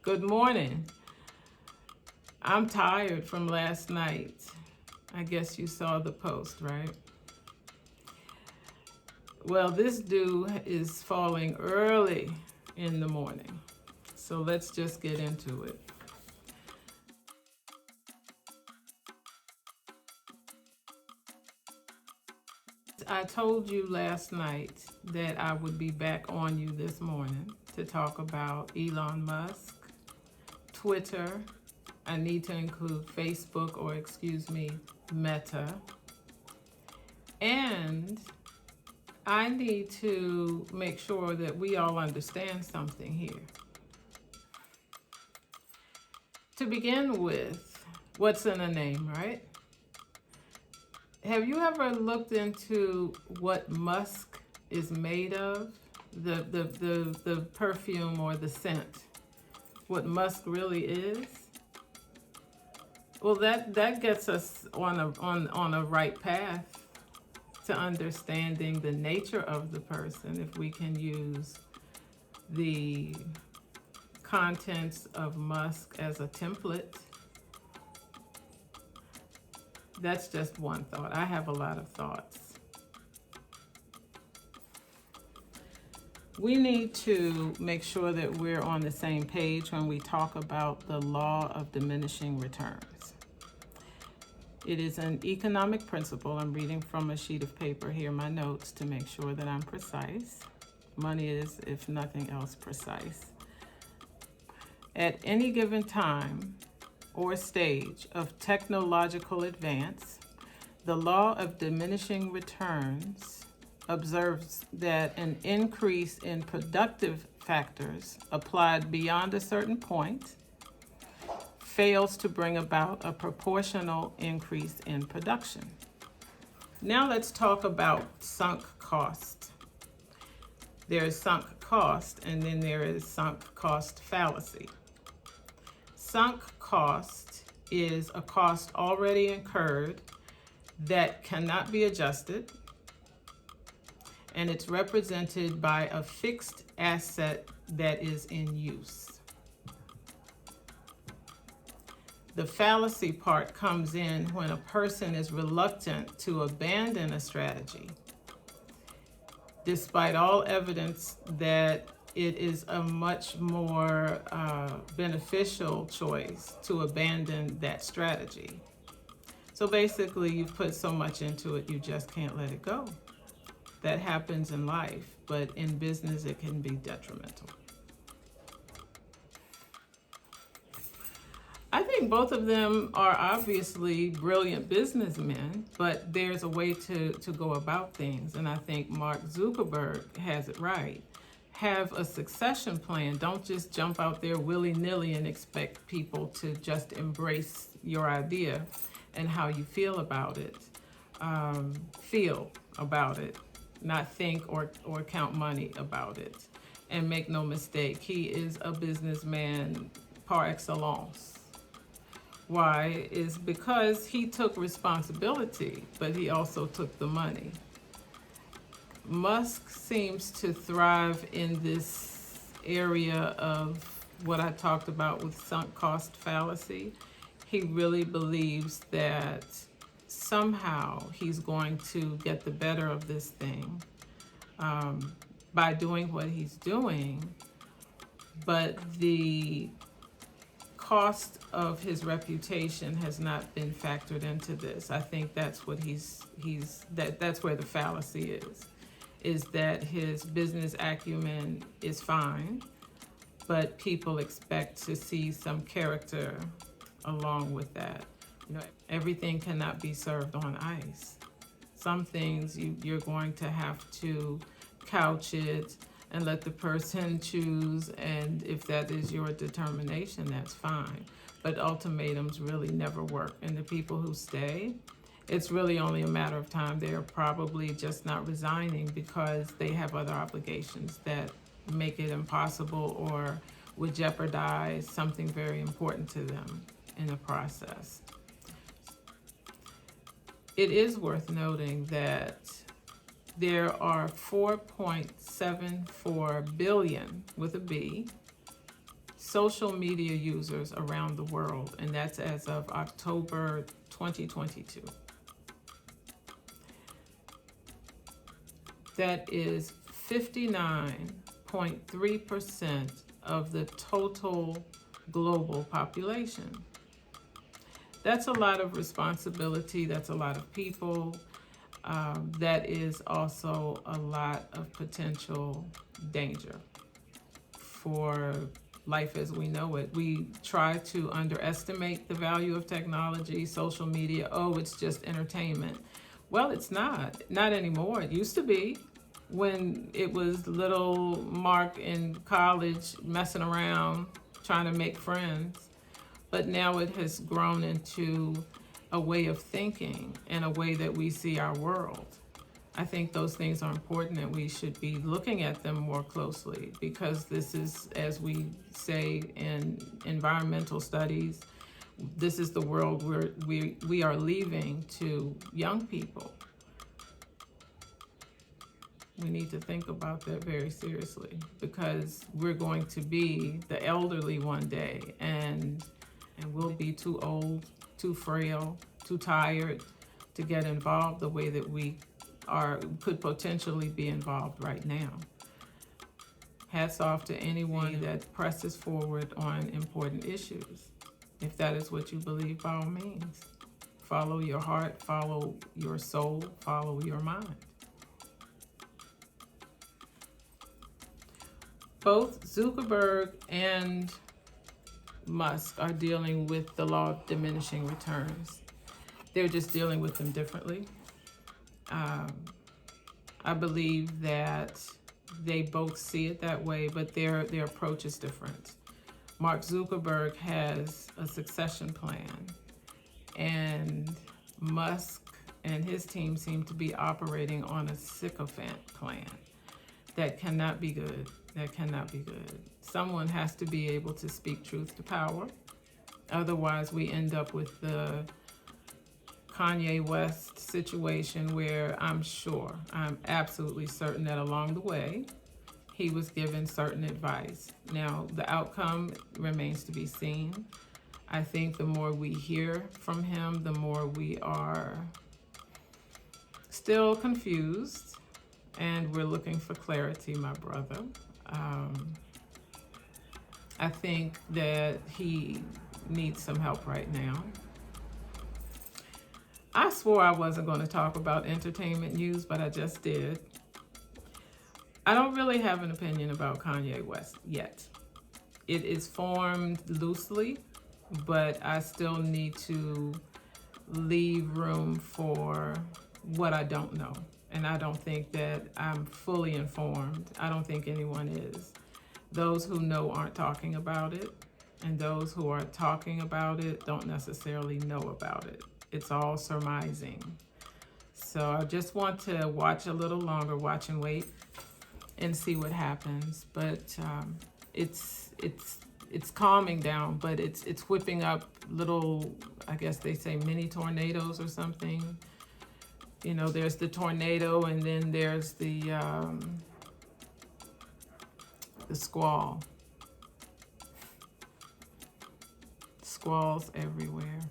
Good morning. I'm tired from last night. I guess you saw the post, right? Well, this dew is falling early in the morning. So let's just get into it. I told you last night that I would be back on you this morning to talk about Elon Musk, Twitter. I need to include Facebook, or excuse me, Meta. And I need to make sure that we all understand something here. To begin with, what's in a name, right? Have you ever looked into what Musk is made of? The perfume or the scent? What Musk really is? Well, that gets us on a right path to understanding the nature of the person if we can use the contents of Musk as a template. That's just one thought. I have a lot of thoughts. We need to make sure that we're on the same page when we talk about the law of diminishing returns. It is an economic principle. I'm reading from a sheet of paper here, my notes, to make sure that I'm precise. Money is, if nothing else, precise. At any given time or stage of technological advance, the law of diminishing returns observes that an increase in productive factors applied beyond a certain point fails to bring about a proportional increase in production. Now let's talk about sunk cost. There is sunk cost, and then there is sunk cost fallacy. Sunk cost is a cost already incurred that cannot be adjusted, and it's represented by a fixed asset that is in use. The fallacy part comes in when a person is reluctant to abandon a strategy, despite all evidence that it is a much more beneficial choice to abandon that strategy. So basically, you've put so much into it, you just can't let it go. That happens in life, but in business, it can be detrimental. I think both of them are obviously brilliant businessmen, but there's a way to go about things. And I think Mark Zuckerberg has it right. Have a succession plan. Don't just jump out there willy-nilly and expect people to just embrace your idea and how you feel about it. Feel about it, not think or count money about it. And make no mistake, he is a businessman par excellence. Why? Is because he took responsibility, but he also took the money. Musk seems to thrive in this area of what I talked about with sunk cost fallacy. He really believes that somehow he's going to get the better of this thing by doing what he's doing, but the cost of his reputation has not been factored into this. I think that's what that's where the fallacy is that his business acumen is fine, but people expect to see some character along with that. Everything cannot be served on ice. Some things you're going to have to couch it and let the person choose, and if that is your determination, that's fine. But ultimatums really never work, and the people who stay, it's really only a matter of time. They're probably just not resigning because they have other obligations that make it impossible or would jeopardize something very important to them in the process. It is worth noting that there are 4.74 billion with a B social media users around the world, and that's as of October 2022. That is 59.3% of the total global population. That's a lot of responsibility. That's a lot of people. That is also a lot of potential danger for life as we know it. We try to underestimate the value of technology, social media. Oh, it's just entertainment. Well, it's not anymore. It used to be, when it was little Mark in college messing around trying to make friends. But now it has grown into a way of thinking and a way that we see our world. I think those things are important, and we should be looking at them more closely, because this is, as we say in environmental studies, this is the world where we are leaving to young people. We need to think about that very seriously, because we're going to be the elderly one day, and we'll be too old, too frail, too tired to get involved the way that we could potentially be involved right now. Hats off to anyone that presses forward on important issues. If that is what you believe, by all means, follow your heart, follow your soul, follow your mind. Both Zuckerberg and Musk are dealing with the law of diminishing returns. They're just dealing with them differently. I believe that they both see it that way, but their approach is different. Mark Zuckerberg has a succession plan, and Musk and his team seem to be operating on a sycophant plan. That cannot be good. That cannot be good. Someone has to be able to speak truth to power. Otherwise, we end up with the Kanye West situation, where I'm absolutely certain that along the way, he was given certain advice. Now, the outcome remains to be seen. I think the more we hear from him, the more we are still confused, and we're looking for clarity, my brother. I think that he needs some help right now. I swore I wasn't going to talk about entertainment news, but I just did. I don't really have an opinion about Kanye West yet. It is formed loosely, but I still need to leave room for what I don't know. And I don't think that I'm fully informed. I don't think anyone is. Those who know aren't talking about it, and those who are talking about it don't necessarily know about it. It's all surmising. So I just want to watch a little longer, watch and wait, and see what happens. But it's calming down, but it's whipping up little, I guess they say, mini tornadoes or something. You know, there's the tornado, and then there's the squall. Squalls everywhere.